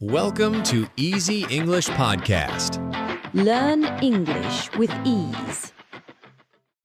Welcome to Easy English Podcast. Learn English with ease.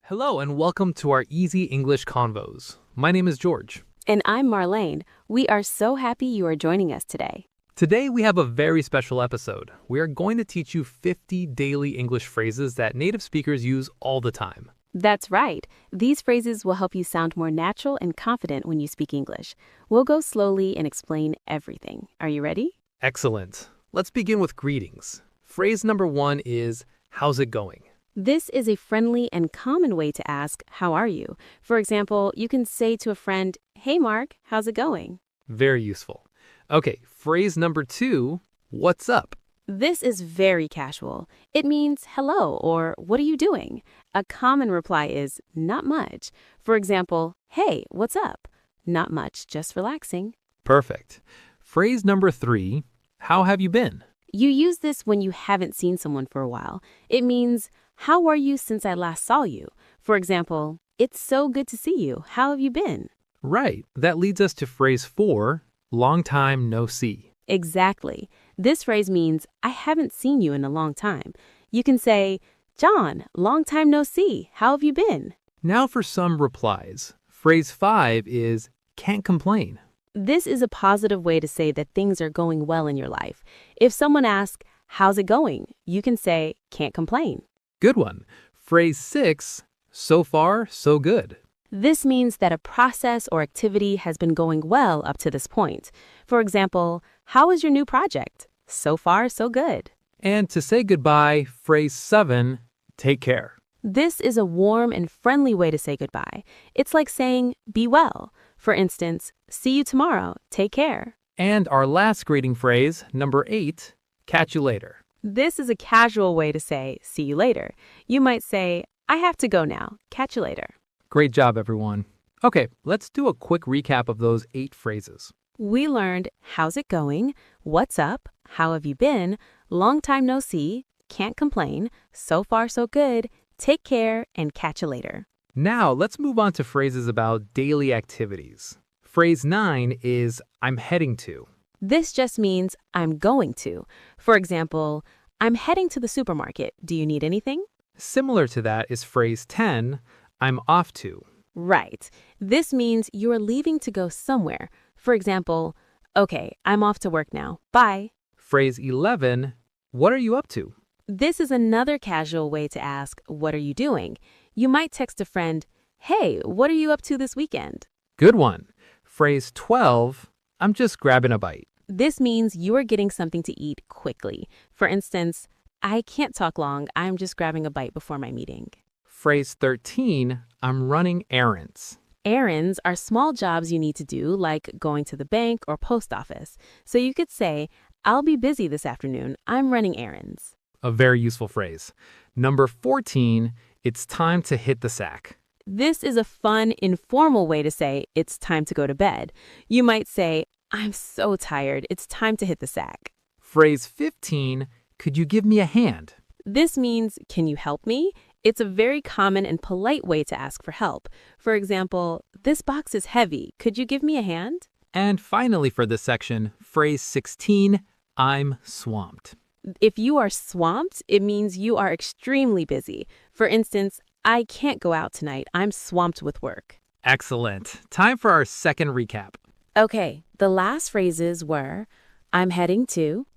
Hello and welcome to our Easy English Convos. My name is George. And I'm Marlene. We are so happy you are joining us today. Today we have a very special episode. We are going to teach you 50 daily English phrases that native speakers use all the time. That's right. These phrases will help you sound more natural and confident when you speak English. We'll go slowly and explain everything. Are you ready? Excellent. Let's begin with greetings. Phrase number 1 is, how's it going? This is a friendly and common way to ask, how are you? For example, you can say to a friend, hey Mark, how's it going? Very useful. Okay, phrase number 2, what's up? This is very casual. It means hello or what are you doing? A common reply is not much. For example, hey, what's up? Not much, just relaxing. Perfect. Phrase number 3, how have you been? You use this when you haven't seen someone for a while. It means, how are you since I last saw you? For example, it's so good to see you. How have you been? Right. That leads us to phrase 4, long time no see. Exactly. This phrase means, I haven't seen you in a long time. You can say, John, long time no see. How have you been? Now for some replies. Phrase 5 is, can't complain. This is a positive way to say that things are going well in your life. If someone asks, how's it going? You can say, can't complain. Good one. Phrase 6, so far, so good. This means that a process or activity has been going well up to this point. For example, how is your new project? So far, so good. And to say goodbye, phrase 7, take care. This is a warm and friendly way to say goodbye. It's like saying, be well. For instance, see you tomorrow. Take care. And our last greeting phrase, number 8, catch you later. This is a casual way to say, see you later. You might say, I have to go now. Catch you later. Great job, everyone. Okay, let's do a quick recap of those 8 phrases. We learned, how's it going? What's up? How have you been? Long time no see. Can't complain. So far, so good. Take care and catch you later. Now, let's move on to phrases about daily activities. Phrase 9 is, I'm heading to. This just means I'm going to. For example, I'm heading to the supermarket. Do you need anything? Similar to that is phrase 10, I'm off to. Right. This means you are leaving to go somewhere. For example, okay, I'm off to work now. Bye. Phrase 11, what are you up to? This is another casual way to ask, what are you doing? You might text a friend, hey, what are you up to this weekend? Good one. Phrase 12, I'm just grabbing a bite. This means you are getting something to eat quickly. For instance, I can't talk long. I'm just grabbing a bite before my meeting. Phrase 13, I'm running errands. Errands are small jobs you need to do, like going to the bank or post office. So you could say, I'll be busy this afternoon. I'm running errands. A very useful phrase. Number 14, it's time to hit the sack. This is a fun, informal way to say it's time to go to bed. You might say, I'm so tired. It's time to hit the sack. Phrase 15, could you give me a hand? This means, can you help me? It's a very common and polite way to ask for help. For example, this box is heavy. Could you give me a hand? And finally for this section, phrase 16, I'm swamped. If you are swamped, it means you are extremely busy. For instance, I can't go out tonight. I'm swamped with work. Excellent. Time for our second recap. Okay, the last phrases were, I'm heading to,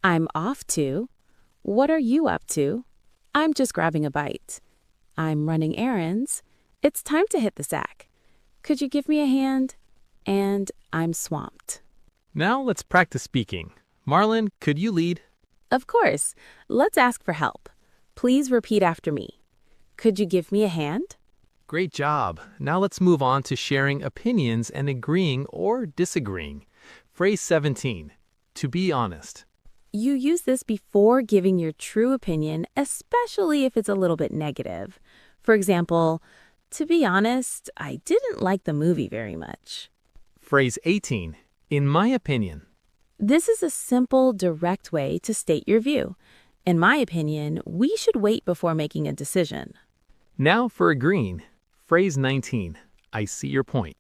I'm off to, what are you up to? I'm just grabbing a bite. I'm running errands. It's time to hit the sack. Could you give me a hand? And I'm swamped. Now let's practice speaking. Marlon, could you lead? Of course. Let's ask for help. Please repeat after me. Could you give me a hand? Great job. Now let's move on to sharing opinions and agreeing or disagreeing. Phrase 17, to be honest. You use this before giving your true opinion, especially if it's a little bit negative. For example, to be honest, I didn't like the movie very much. Phrase 18, in my opinion. This is a simple, direct way to state your view. In my opinion, we should wait before making a decision. Now for agreeing. Phrase 19, I see your point.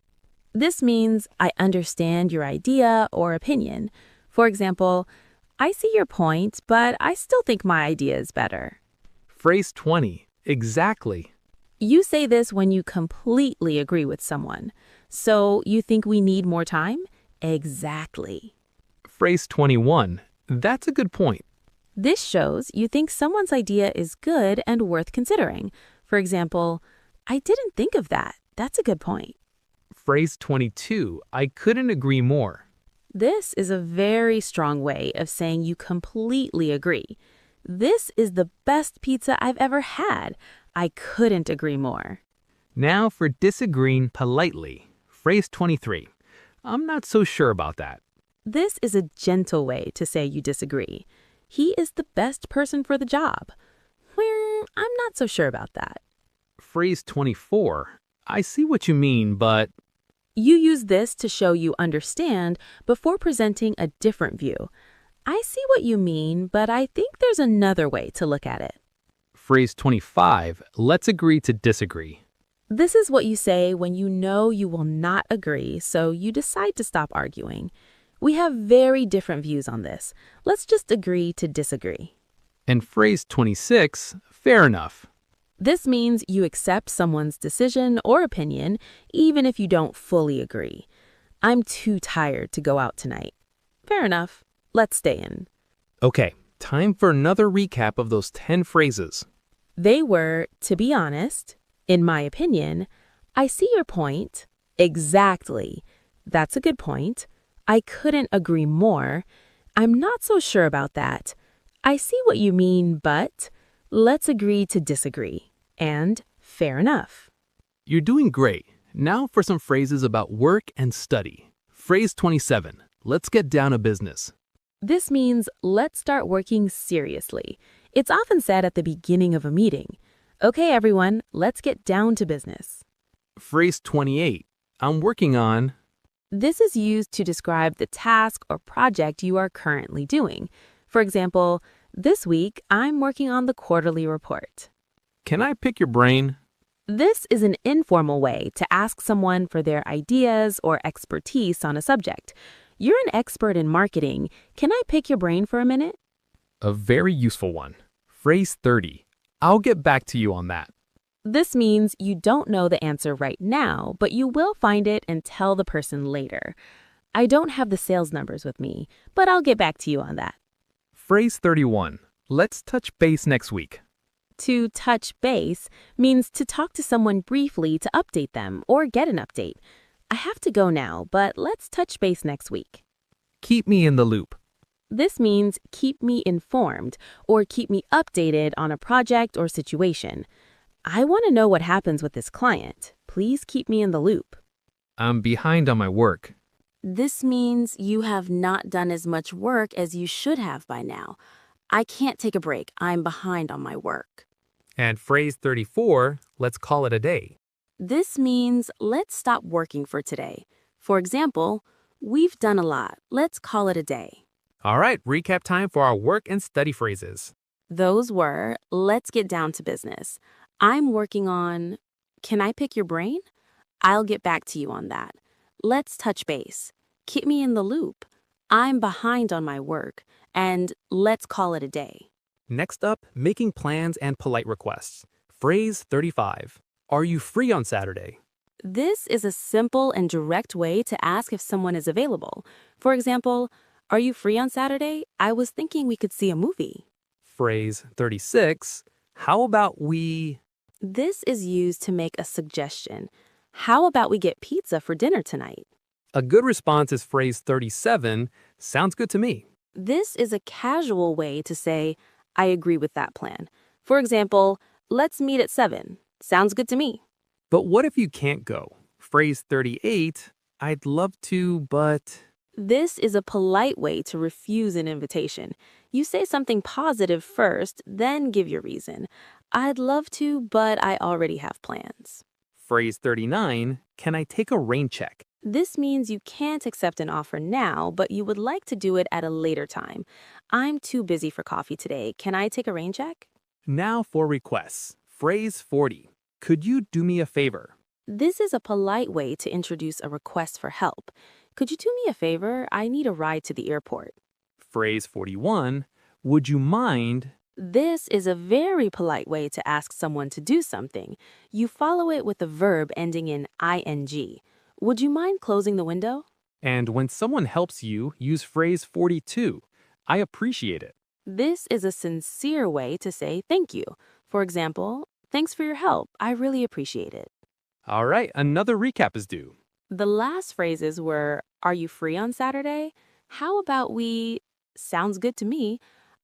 This means I understand your idea or opinion. For example, I see your point, but I still think my idea is better. Phrase 20. Exactly. You say this when you completely agree with someone. So you think we need more time? Exactly. Phrase 21. That's a good point. This shows you think someone's idea is good and worth considering. For example, I didn't think of that. That's a good point. Phrase 22. I couldn't agree more. This is a very strong way of saying you completely agree. This is the best pizza I've ever had. I couldn't agree more. Now for disagreeing politely. Phrase 23. I'm not so sure about that. This is a gentle way to say you disagree. He is the best person for the job. I'm not so sure about that. Phrase 24. I see what you mean, but... You use this to show you understand before presenting a different view. I see what you mean, but I think there's another way to look at it. Phrase 25. Let's agree to disagree. This is what you say when you know you will not agree, so you decide to stop arguing. We have very different views on this. Let's just agree to disagree. And phrase 26. Fair enough. This means you accept someone's decision or opinion, even if you don't fully agree. I'm too tired to go out tonight. Fair enough. Let's stay in. Okay, time for another recap of those 10 phrases. They were, to be honest, in my opinion, I see your point, exactly, that's a good point, I couldn't agree more, I'm not so sure about that, I see what you mean, but let's agree to disagree, and fair enough. You're doing great. Now for some phrases about work and study. Phrase 27. Let's get down to business. This means let's start working seriously. It's often said at the beginning of a meeting. Okay, everyone, let's get down to business. Phrase 28. I'm working on... This is used to describe the task or project you are currently doing. For example, this week, I'm working on the quarterly report. Can I pick your brain? This is an informal way to ask someone for their ideas or expertise on a subject. You're an expert in marketing. Can I pick your brain for a minute? A very useful one. Phrase 30. I'll get back to you on that. This means you don't know the answer right now, but you will find it and tell the person later. I don't have the sales numbers with me, but I'll get back to you on that. Phrase 31. Let's touch base next week. To touch base means to talk to someone briefly to update them or get an update. I have to go now, but let's touch base next week. Keep me in the loop. This means keep me informed or keep me updated on a project or situation. I want to know what happens with this client. Please keep me in the loop. I'm behind on my work. This means you have not done as much work as you should have by now. I can't take a break. I'm behind on my work. And phrase 34, let's call it a day. This means let's stop working for today. For example, we've done a lot. Let's call it a day. All right, recap time for our work and study phrases. Those were, let's get down to business. I'm working on, can I pick your brain? I'll get back to you on that. Let's touch base. Keep me in the loop. I'm behind on my work. And let's call it a day. Next up, making plans and polite requests. Phrase 35. Are you free on Saturday? This is a simple and direct way to ask if someone is available. For example, are you free on Saturday? I was thinking we could see a movie. Phrase 36. How about we... This is used to make a suggestion. How about we get pizza for dinner tonight? A good response is phrase 37. Sounds good to me. This is a casual way to say, I agree with that plan. For example, let's meet at 7. Sounds good to me. But what if you can't go? Phrase 38. I'd love to, but... This is a polite way to refuse an invitation. You say something positive first, then give your reason. I'd love to, but I already have plans. Phrase 39. Can I take a rain check? This means you can't accept an offer now, but you would like to do it at a later time. I'm too busy for coffee today. Can I take a rain check? Now for requests. Phrase 40. Could you do me a favor? This is a polite way to introduce a request for help. Could you do me a favor? I need a ride to the airport. Phrase 41, would you mind? This is a very polite way to ask someone to do something. You follow it with a verb ending in ing. Would you mind closing the window? And when someone helps you, use phrase 42, I appreciate it. This is a sincere way to say thank you. For example, thanks for your help. I really appreciate it. All right, another recap is due. The last phrases were, are you free on Saturday? How about we, sounds good to me.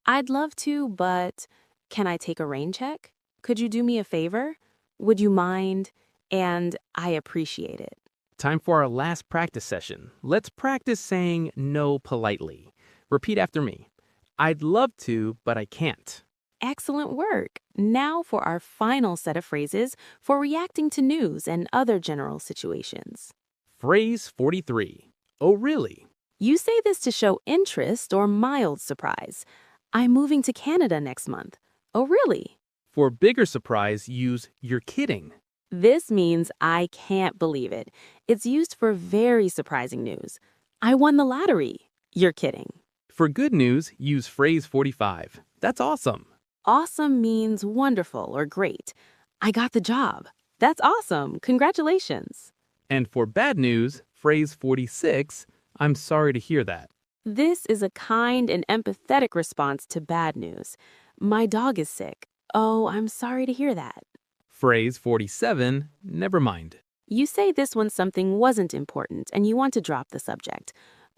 I'd love to, but can I take a rain check? Could you do me a favor? Would you mind? And I appreciate it. Time for our last practice session. Let's practice saying no politely. Repeat after me. I'd love to, but I can't. Excellent work. Now for our final set of phrases for reacting to news and other general situations. Phrase 43. Oh, really? You say this to show interest or mild surprise. I'm moving to Canada next month. Oh, really? For bigger surprise, use you're kidding. This means I can't believe it. It's used for very surprising news. I won the lottery. You're kidding. For good news, use phrase 45. That's awesome. Awesome means wonderful or great. I got the job. That's awesome. Congratulations. And for bad news, phrase 46, I'm sorry to hear that. This is a kind and empathetic response to bad news. My dog is sick. Oh, I'm sorry to hear that. Phrase 47, never mind. You say this when something wasn't important and you want to drop the subject.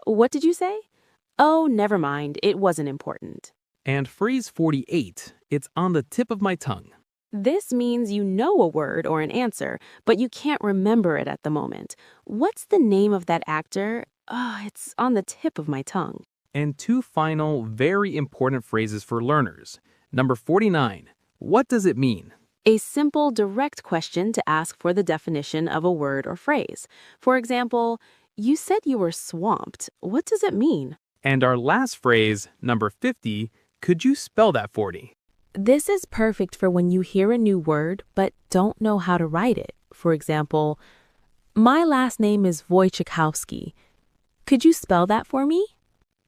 What did you say? Oh, never mind. It wasn't important. And phrase 48, it's on the tip of my tongue. This means you know a word or an answer, but you can't remember it at the moment. What's the name of that actor? It's on the tip of my tongue. And two final, very important phrases for learners. Number 49, what does it mean? A simple, direct question to ask for the definition of a word or phrase. For example, you said you were swamped. What does it mean? And our last phrase, number 50, could you spell that for me? This is perfect for when you hear a new word but don't know how to write it. For example, my last name is Wojciechowski. Could you spell that for me?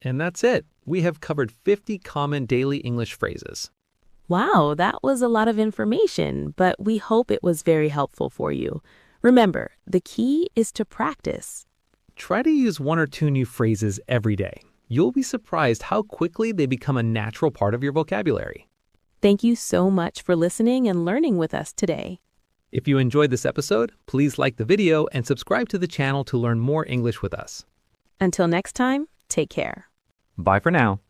And that's it. We have covered 50 common daily English phrases. Wow, that was a lot of information, but we hope it was very helpful for you. Remember, the key is to practice. Try to use one or two new phrases every day. You'll be surprised how quickly they become a natural part of your vocabulary. Thank you so much for listening and learning with us today. If you enjoyed this episode, please like the video and subscribe to the channel to learn more English with us. Until next time, take care. Bye for now.